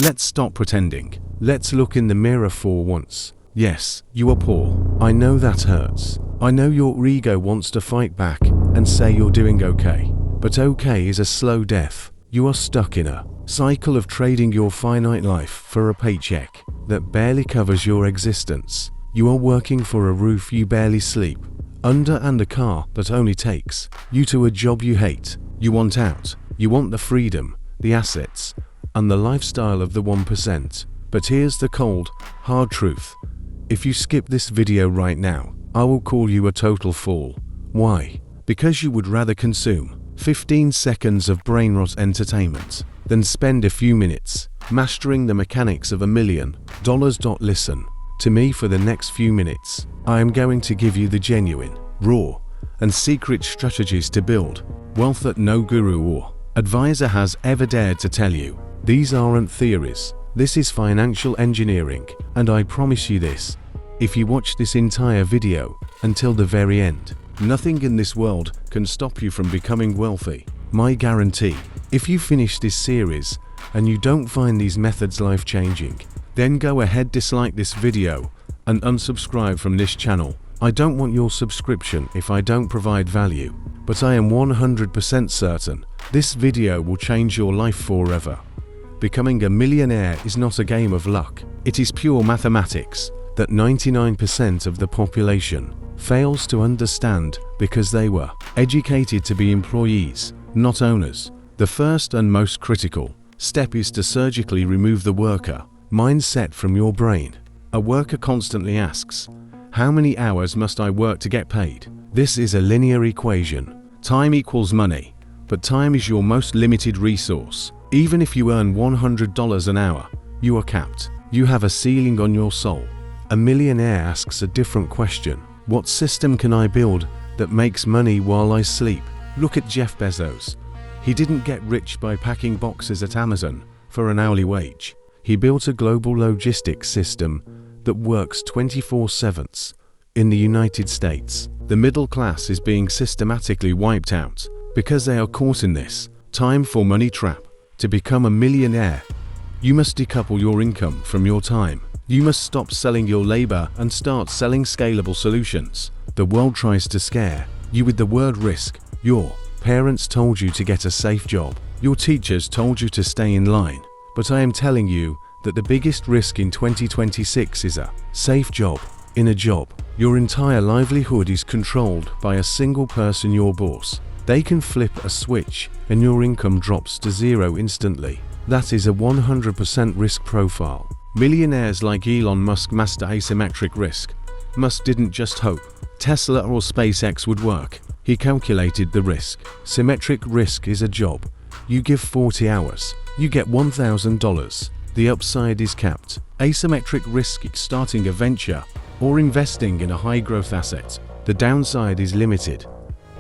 Let's stop pretending. Let's look in the mirror for once. Yes, you are poor. I know that hurts. I know your ego wants to fight back and say you're doing okay. But okay is a slow death. You are stuck in a cycle of trading your finite life for a paycheck that barely covers your existence. You are working for a roof you barely sleep under and a car that only takes you to a job you hate. You want out. You want the freedom, the assets, and the lifestyle of the 1%. But here's the cold, hard truth. If you skip this video right now, I will call you a total fool. Why? Because you would rather consume 15 seconds of brain rot entertainment than spend a few minutes mastering the mechanics of $1 million. Listen to me for the next few minutes. I am going to give you the genuine, raw, and secret strategies to build wealth that no guru or advisor has ever dared to tell you. These aren't theories. This is financial engineering, and I promise you this. If you watch this entire video until the very end, nothing in this world can stop you from becoming wealthy. My guarantee. If you finish this series and you don't find these methods life-changing, then go ahead, dislike this video and unsubscribe from this channel. I don't want your subscription if I don't provide value, but I am 100% certain this video will change your life forever. Becoming a millionaire is not a game of luck. It is pure mathematics that 99% of the population fails to understand because they were educated to be employees, not owners. The first and most critical step is to surgically remove the worker mindset from your brain. A worker constantly asks, how many hours must I work to get paid? This is a linear equation. Time equals money, but time is your most limited resource. Even if you earn $100 an hour, you are capped. You have a ceiling on your soul. A millionaire asks a different question. What system can I build that makes money while I sleep? Look at Jeff Bezos. He didn't get rich by packing boxes at Amazon for an hourly wage. He built a global logistics system that works 24/7. In the United States, the middle class is being systematically wiped out because they are caught in this time for money trap. To become a millionaire, you must decouple your income from your time. You must stop selling your labor and start selling scalable solutions. The world tries to scare you with the word risk. Your parents told you to get a safe job. Your teachers told you to stay in line. But I am telling you that the biggest risk in 2026 is a safe job. In a job, your entire livelihood is controlled by a single person, your boss. They can flip a switch and your income drops to zero instantly. That is a 100% risk profile. Millionaires like Elon Musk master asymmetric risk. Musk didn't just hope Tesla or SpaceX would work. He calculated the risk. Symmetric risk is a job. You give 40 hours, you get $1,000. The upside is capped. Asymmetric risk is starting a venture or investing in a high-growth asset. The downside is limited,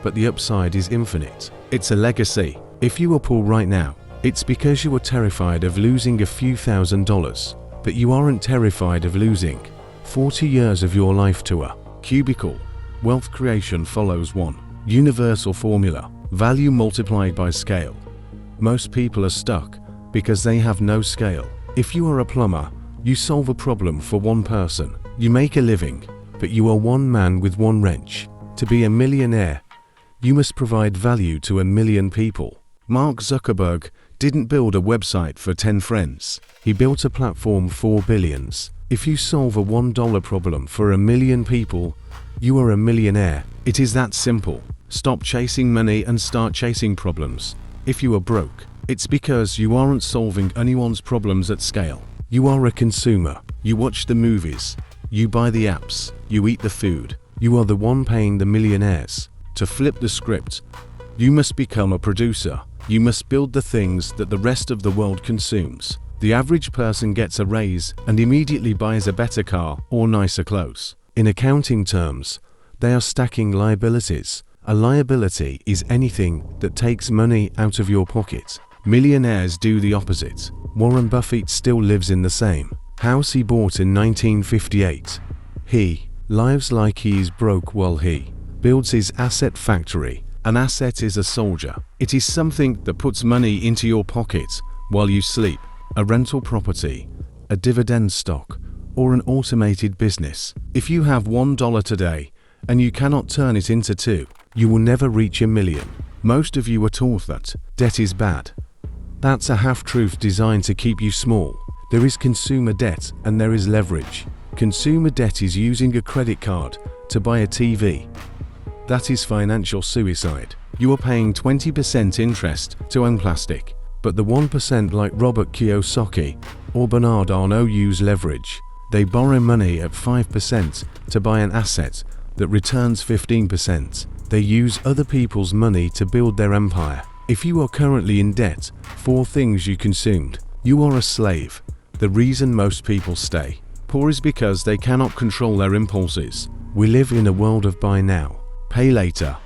but the upside is infinite. It's a legacy. If you are poor right now, it's because you are terrified of losing a few $1,000s, but you aren't terrified of losing 40 years of your life to a cubicle. Wealth creation follows one universal formula: value multiplied by scale. Most people are stuck because they have no scale. If you are a plumber, you solve a problem for one person. You make a living, but you are one man with one wrench. To be a millionaire, you must provide value to 1 million people. Mark Zuckerberg didn't build a website for 10 friends. He built a platform for billions. If you solve a $1 problem for 1 million people, you are a millionaire. It is that simple. Stop chasing money and start chasing problems. If you are broke, it's because you aren't solving anyone's problems at scale. You are a consumer. You watch the movies. You buy the apps. You eat the food. You are the one paying the millionaires. To flip the script, you must become a producer. You must build the things that the rest of the world consumes. The average person gets a raise and immediately buys a better car or nicer clothes. In accounting terms, they are stacking liabilities. A liability is anything that takes money out of your pocket. Millionaires do the opposite. Warren Buffett still lives in the same house he bought in 1958. He lives like he is broke while he builds his asset factory. An asset is a soldier. It is something that puts money into your pocket while you sleep. a rental property, a dividend stock, or an automated business. If you have $1 today and you cannot turn it into 2, you will never reach $1 million. Most of you are taught that debt is bad. That's a half-truth designed to keep you small. There is consumer debt and there is leverage. Consumer debt is using a credit card to buy a TV. That is financial suicide. You are paying 20% interest to own plastic, but the 1% like Robert Kiyosaki or Bernard Arnault use leverage. They borrow money at 5% to buy an asset that returns 15%. They use other people's money to build their empire. If you are currently in debt for things you consumed, you are a slave. The reason most people stay poor is because they cannot control their impulses. We live in a world of buy now, pay later.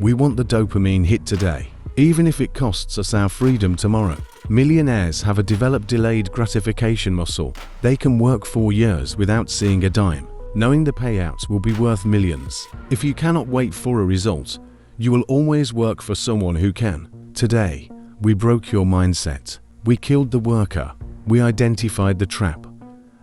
We want the dopamine hit today, even if it costs us our freedom tomorrow. Millionaires have a developed delayed gratification muscle. They can work for years without seeing a dime, knowing the payouts will be worth millions. If you cannot wait for a result, you will always work for someone who can. Today, we broke your mindset. We killed the worker. We identified the trap.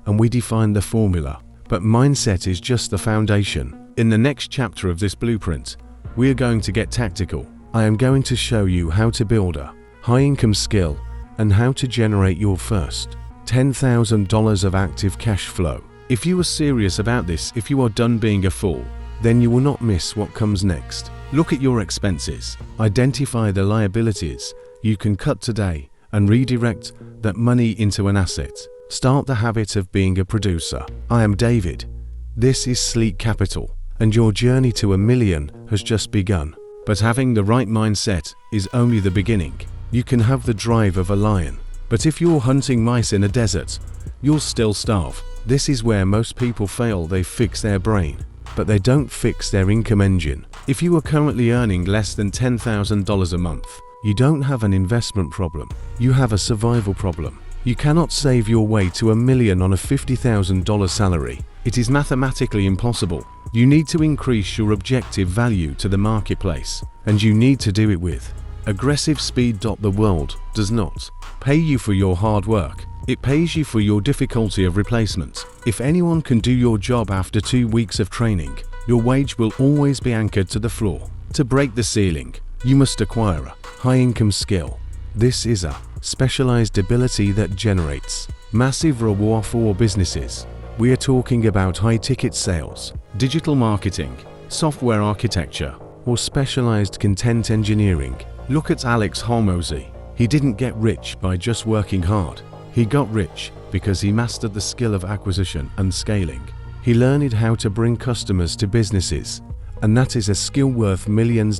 And we defined the formula. But mindset is just the foundation. In the next chapter of this blueprint, we are going to get tactical. I am going to show you how to build a high-income skill and how to generate your first $10,000 of active cash flow. If you are serious about this, if you are done being a fool, then you will not miss what comes next. Look at your expenses. Identify the liabilities you can cut today and redirect that money into an asset. Start the habit of being a producer. I am David. This is Sleek Capital, and your journey to $1 million has just begun. But having the right mindset is only the beginning. You can have the drive of a lion, but if you're hunting mice in a desert, you'll still starve. This is where most people fail. They fix their brain, but they don't fix their income engine. If you are currently earning less than $10,000 a month, you don't have an investment problem. You have a survival problem. You cannot save your way to $1 million on a $50,000 salary. It is mathematically impossible. You need to increase your objective value to the marketplace, and you need to do it with aggressive speed. The world does not pay you for your hard work. It pays you for your difficulty of replacement. If anyone can do your job after 2 weeks of training, your wage will always be anchored to the floor. To break the ceiling, you must acquire a high-income skill. This is a specialized ability that generates massive reward for businesses. We are talking about high-ticket sales, digital marketing, software architecture, or specialized content engineering. Look at Alex Hormozi. He didn't get rich by just working hard. He got rich because he mastered the skill of acquisition and scaling. He learned how to bring customers to businesses, and that is a skill worth millions.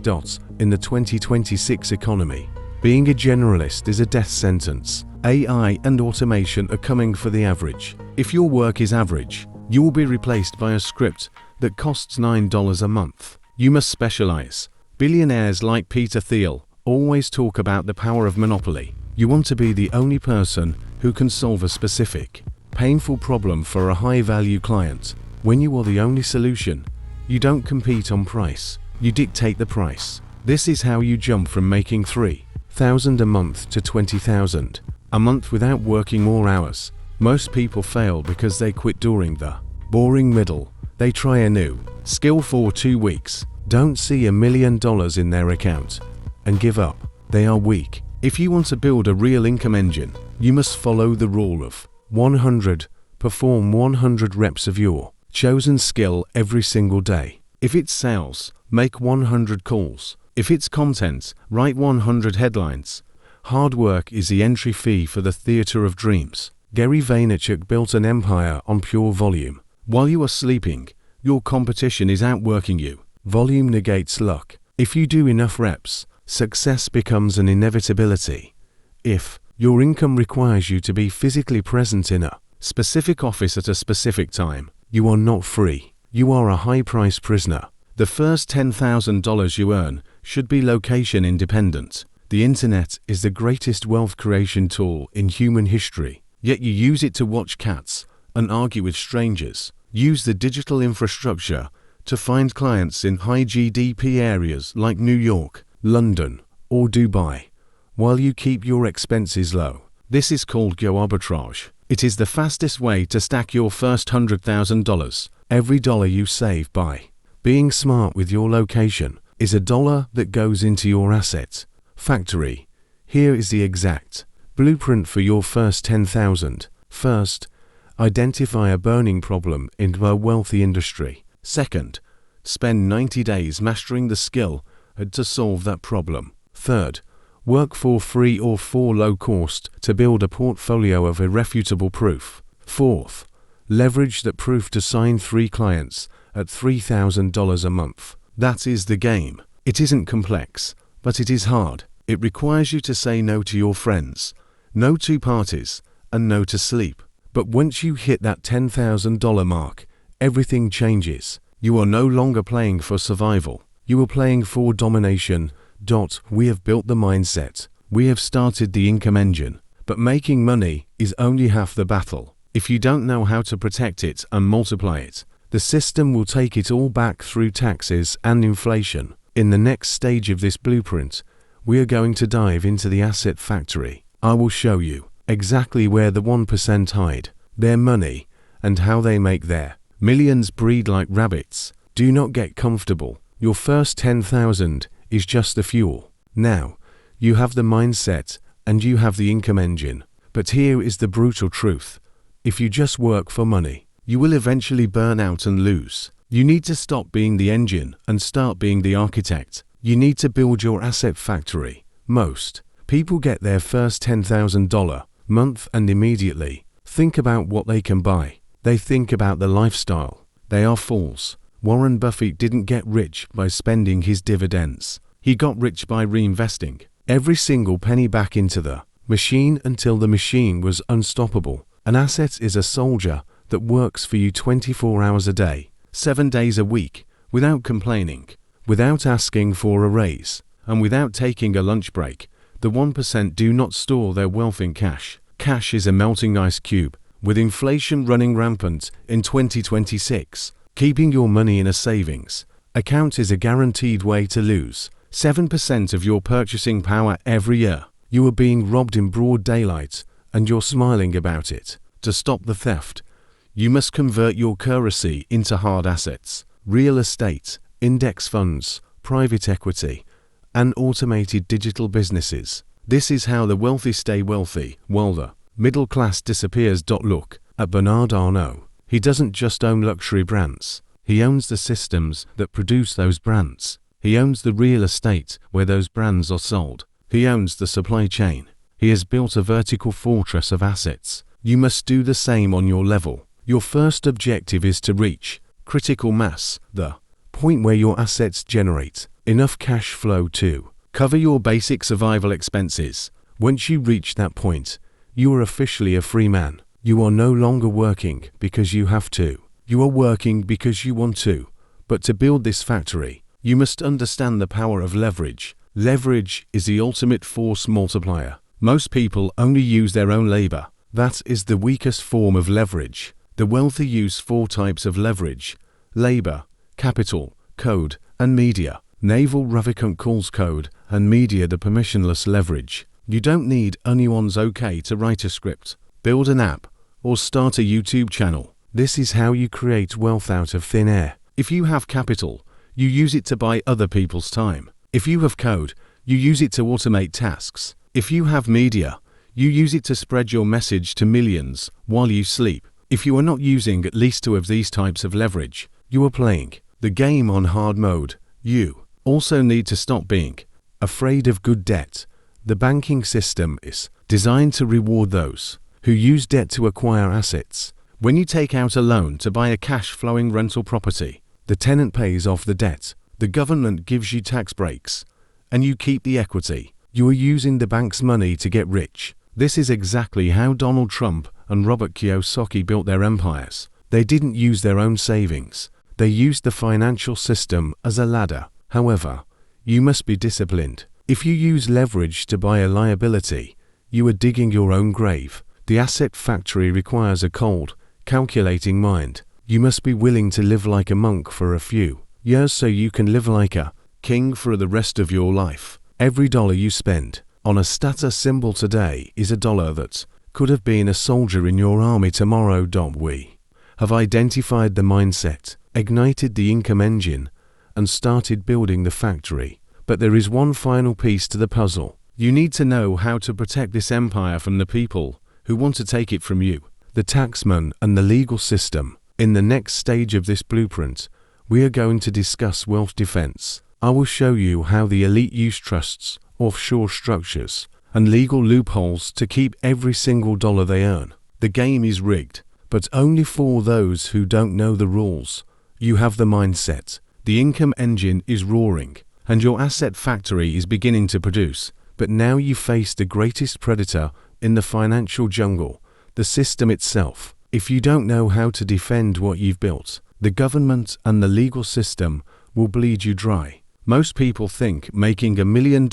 In the 2026 economy, being a generalist is a death sentence. AI and automation are coming for the average. If your work is average, you will be replaced by a script that costs $9 a month. You must specialize. Billionaires like Peter Thiel always talk about the power of monopoly. You want to be the only person who can solve a specific, painful problem for a high-value client. When you are the only solution, you don't compete on price. You dictate the price. This is how you jump from making $3,000 a month to $20,000 a month without working more hours. Most people fail because they quit during the boring middle. They try a new skill for 2 weeks, don't see $1 million in their account, and give up. They are weak. If you want to build a real income engine, you must follow the rule of 100. Perform 100 reps of your chosen skill every single day. If it's sales, make 100 calls. If it's content, write 100 headlines. Hard work is the entry fee for the theater of dreams. Gary Vaynerchuk built an empire on pure volume. While you are sleeping, your competition is outworking you. Volume negates luck. If you do enough reps, success becomes an inevitability. If your income requires you to be physically present in a specific office at a specific time, you are not free. You are a high-priced prisoner. The first $10,000 you earn should be location independent. The internet is the greatest wealth creation tool in human history, yet you use it to watch cats and argue with strangers. Use the digital infrastructure to find clients in high GDP areas like New York, London, or Dubai, while you keep your expenses low. This is called Go Arbitrage. It is the fastest way to stack your first $100,000. Every dollar you save by being smart with your location is a dollar that goes into your asset factory. Here is the exact blueprint for your first 10,000. First, identify a burning problem in a wealthy industry. Second, spend 90 days mastering the skill to solve that problem. Third, work for free or for low cost to build a portfolio of irrefutable proof. Fourth, leverage that proof to sign 3 clients at $3,000 a month. That is the game. It isn't complex, but it is hard. It requires you to say no to your friends, no to parties, and no to sleep. But once you hit that $10,000 mark, everything changes. You are no longer playing for survival. You are playing for domination. We have built the mindset. We have started the income engine. But making money is only half the battle. If you don't know how to protect it and multiply it, the system will take it all back through taxes and inflation. In the next stage of this blueprint, we are going to dive into the asset factory. I will show you exactly where the 1% hide their money and how they make their millions breed like rabbits. Do not get comfortable. Your first 10,000 is just the fuel. Now, you have the mindset and you have the income engine. But here is the brutal truth. If you just work for money, you will eventually burn out and lose. You need to stop being the engine and start being the architect. You need to build your asset factory. Most people get their first $10,000 month and immediately think about what they can buy. They think about the lifestyle. They are fools. Warren Buffett didn't get rich by spending his dividends. He got rich by reinvesting every single penny back into the machine until the machine was unstoppable. An asset is a soldier that works for you 24 hours a day, 7 days a week, without complaining, without asking for a raise, and without taking a lunch break. The 1% do not store their wealth in cash. Cash is a melting ice cube. With inflation running rampant in 2026, keeping your money in a savings account is a guaranteed way to lose 7% of your purchasing power every year. You are being robbed in broad daylight, and you're smiling about it. To stop the theft, you must convert your currency into hard assets, real estate, index funds, private equity, and automated digital businesses. This is how the wealthy stay wealthy, while the middle class disappears. Look at Bernard Arnault. He doesn't just own luxury brands. He owns the systems that produce those brands. He owns the real estate where those brands are sold. He owns the supply chain. He has built a vertical fortress of assets. You must do the same on your level. Your first objective is to reach critical mass, the point where your assets generate enough cash flow to cover your basic survival expenses. Once you reach that point, you are officially a free man. You are no longer working because you have to. You are working because you want to. But to build this factory, you must understand the power of leverage. Leverage is the ultimate force multiplier. Most people only use their own labor. That is the weakest form of leverage. The wealthy use 4 types of leverage: labor, capital, code, and media. Naval Ravikant calls code and media the permissionless leverage. You don't need anyone's okay to write a script, build an app, or start a YouTube channel. This is how you create wealth out of thin air. If you have capital, you use it to buy other people's time. If you have code, you use it to automate tasks. If you have media, you use it to spread your message to millions while you sleep. If you are not using at least 2 of these types of leverage, you are playing the game on hard mode. You also need to stop being afraid of good debt. The banking system is designed to reward those who use debt to acquire assets. When you take out a loan to buy a cash-flowing rental property, the tenant pays off the debt. The government gives you tax breaks, and you keep the equity. You are using the bank's money to get rich. This is exactly how Donald Trump and Robert Kiyosaki built their empires. They didn't use their own savings. They used the financial system as a ladder. However, you must be disciplined. If you use leverage to buy a liability, you are digging your own grave. The asset factory requires a cold, calculating mind. You must be willing to live like a monk for a few years so you can live like a king for the rest of your life. Every dollar you spend on a status symbol today is a dollar that could have been a soldier in your army tomorrow. We have identified the mindset, ignited the income engine, and started building the factory. But there is one final piece to the puzzle. You need to know how to protect this empire from the people who want to take it from you, the taxman and the legal system. In the next stage of this blueprint, we are going to discuss wealth defense. I will show you how the elite use trusts, offshore structures, and legal loopholes to keep every single dollar they earn. The game is rigged, but only for those who don't know the rules. You have the mindset. The income engine is roaring, and your asset factory is beginning to produce. But now you face the greatest predator in the financial jungle, the system itself. If you don't know how to defend what you've built, the government and the legal system will bleed you dry. Most people think making $1 million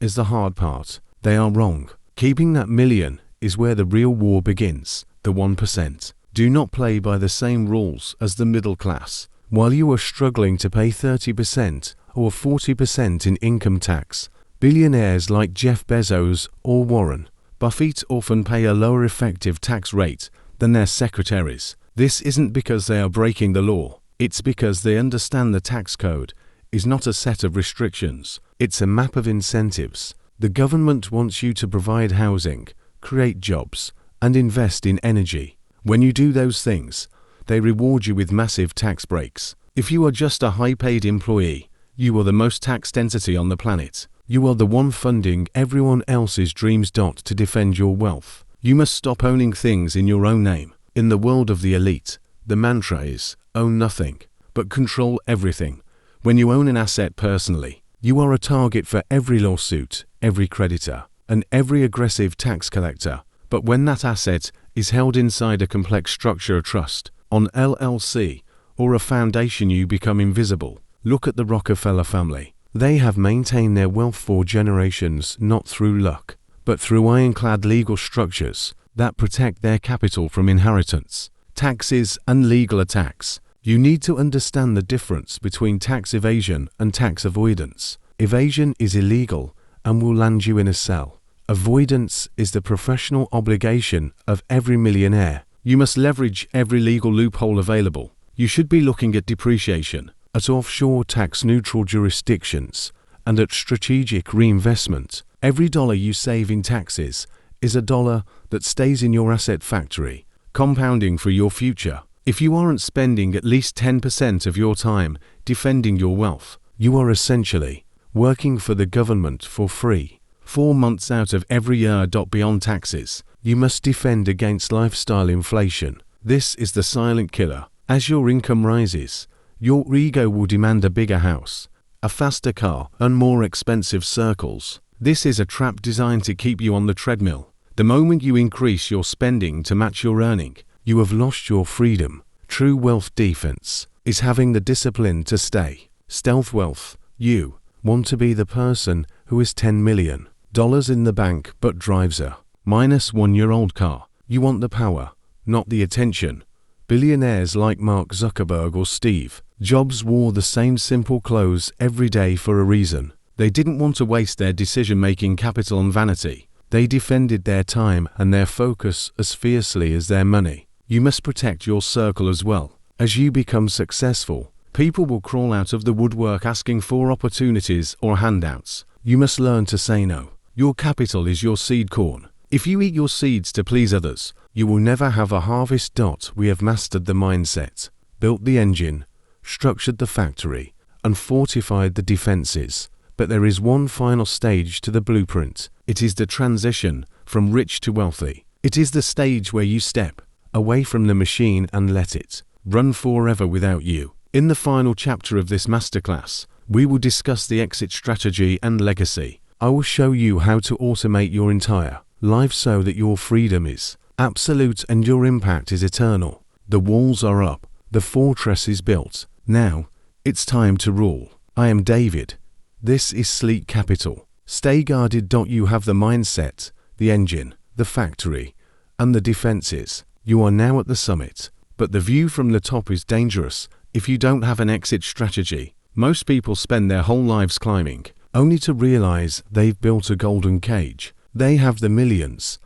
is the hard part. They are wrong. Keeping that million is where the real war begins. The 1% do not play by the same rules as the middle class. While you are struggling to pay 30% or 40% in income tax, billionaires like Jeff Bezos or Warren Buffett often pay a lower effective tax rate than their secretaries. This isn't because they are breaking the law. It's because they understand the tax code is not a set of restrictions. It's a map of incentives. The government wants you to provide housing, create jobs, and invest in energy. When you do those things, they reward you with massive tax breaks. If you are just a high-paid employee, you are the most taxed entity on the planet. You are the one funding everyone else's dreams. To defend your wealth, you must stop owning things in your own name. In the world of the elite, the mantra is, own nothing, but control everything. When you own an asset personally, you are a target for every lawsuit, every creditor, and every aggressive tax collector. But when that asset is held inside a complex structure, a trust, on LLC, or a foundation, you become invisible. Look at the Rockefeller family. They have maintained their wealth for generations, not through luck, but through ironclad legal structures that protect their capital from inheritance, taxes, and legal attacks. You need to understand the difference between tax evasion and tax avoidance. Evasion is illegal and will land you in a cell. Avoidance is the professional obligation of every millionaire. You must leverage every legal loophole available. You should be looking at depreciation, at offshore tax-neutral jurisdictions, and at strategic reinvestment. Every dollar you save in taxes is a dollar that stays in your asset factory, compounding for your future. If you aren't spending at least 10% of your time defending your wealth, you are essentially working for the government for free. 4 months out of every year. Beyond taxes, you must defend against lifestyle inflation. This is the silent killer. As your income rises, your ego will demand a bigger house, a faster car, and more expensive circles. This is a trap designed to keep you on the treadmill. The moment you increase your spending to match your earning, you have lost your freedom. True wealth defense is having the discipline to stay. Stealth wealth. You want to be the person who is $10 million in the bank but drives a -1-year-old car. You want the power, not the attention. Billionaires like Mark Zuckerberg or Steve Jobs wore the same simple clothes every day for a reason. They didn't want to waste their decision-making capital on vanity. They defended their time and their focus as fiercely as their money. You must protect your circle as well. As you become successful, people will crawl out of the woodwork asking for opportunities or handouts. You must learn to say no. Your capital is your seed corn. If you eat your seeds to please others, you will never have a harvest. We have mastered the mindset, built the engine, structured the factory, and fortified the defenses. But there is one final stage to the blueprint. It is the transition from rich to wealthy. It is the stage where you step away from the machine and let it run forever without you. In the final chapter of this masterclass, we will discuss the exit strategy and legacy. I will show you how to automate your entire life so that your freedom is absolute and your impact is eternal. The walls are up. The fortress is built. Now, it's time to rule. I am David. This is Sleek Capital. Stay guarded. You have the mindset, the engine, the factory, and the defenses. You are now at the summit, but the view from the top is dangerous if you don't have an exit strategy. Most people spend their whole lives climbing, only to realize they've built a golden cage. They have the millions,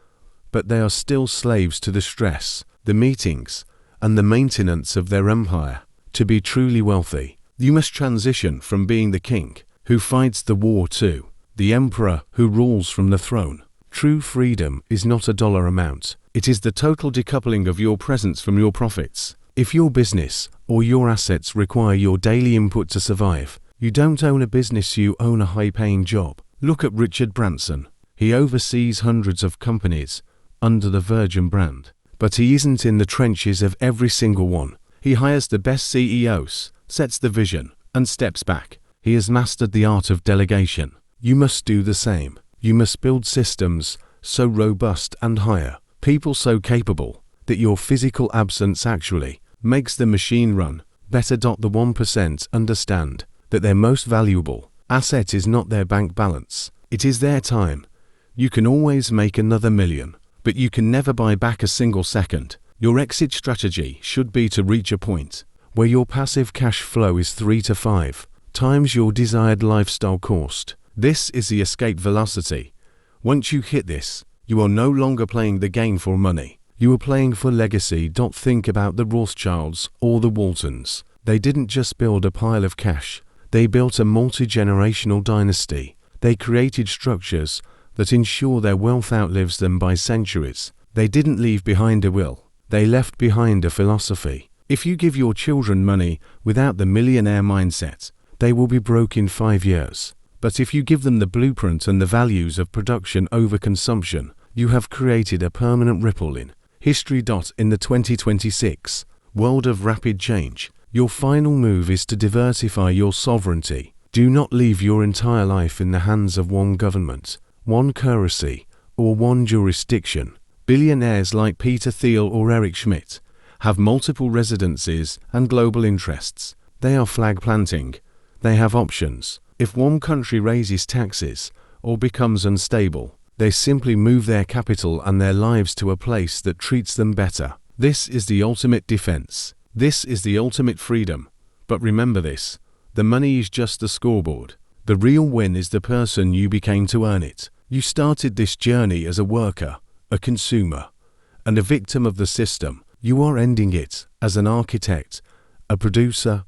but they are still slaves to the stress, the meetings, and the maintenance of their empire. To be truly wealthy, you must transition from being the king who fights the war to the emperor who rules from the throne. True freedom is not a dollar amount. It is the total decoupling of your presence from your profits. If your business or your assets require your daily input to survive, you don't own a business, you own a high-paying job. Look at Richard Branson. He oversees hundreds of companies under the Virgin brand, but he isn't in the trenches of every single one. He hires the best CEOs, sets the vision, and steps back. He has mastered the art of delegation. You must do the same. You must build systems so robust and hire people so capable that your physical absence actually makes the machine run better. The 1% understand that their most valuable asset is not their bank balance. It is their time. You can always make another million, but you can never buy back a single second. Your exit strategy should be to reach a point where your passive cash flow is 3 to 5 times your desired lifestyle cost. This is the escape velocity. Once you hit this, you are no longer playing the game for money. You are playing for legacy. Think about the Rothschilds or the Waltons. They didn't just build a pile of cash. They built a multi-generational dynasty. They created structures that ensure their wealth outlives them by centuries. They didn't leave behind a will. They left behind a philosophy. If you give your children money without the millionaire mindset, they will be broke in 5 years. But if you give them the blueprint and the values of production over consumption, you have created a permanent ripple in history. In the 2026 world of rapid change, your final move is to diversify your sovereignty. Do not leave your entire life in the hands of one government, one currency, or one jurisdiction. Billionaires like Peter Thiel or Eric Schmidt have multiple residencies and global interests. They are flag planting. They have options. If one country raises taxes or becomes unstable, they simply move their capital and their lives to a place that treats them better. This is the ultimate defense. This is the ultimate freedom. But remember this, the money is just the scoreboard. The real win is the person you became to earn it. You started this journey as a worker, a consumer, and a victim of the system. You are ending it as an architect, a producer,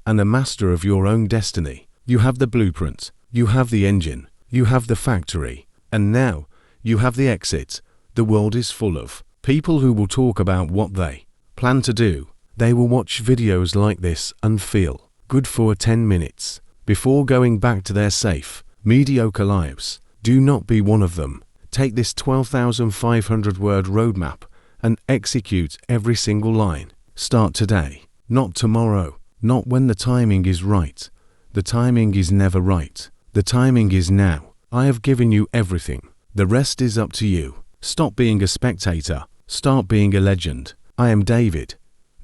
and a master of your own destiny. You have the blueprint, you have the engine, you have the factory, and now you have the exit. The world is full of people who will talk about what they plan to do. They will watch videos like this and feel good for 10 minutes before going back to their safe, mediocre lives. Do not be one of them. Take this 12,500 word roadmap and execute every single line. Start today, not tomorrow, not when the timing is right. The timing is never right. The timing is now. I have given you everything. The rest is up to you. Stop being a spectator. Start being a legend. I am David.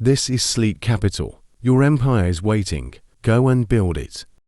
This is Sleek Capital. Your empire is waiting. Go and build it.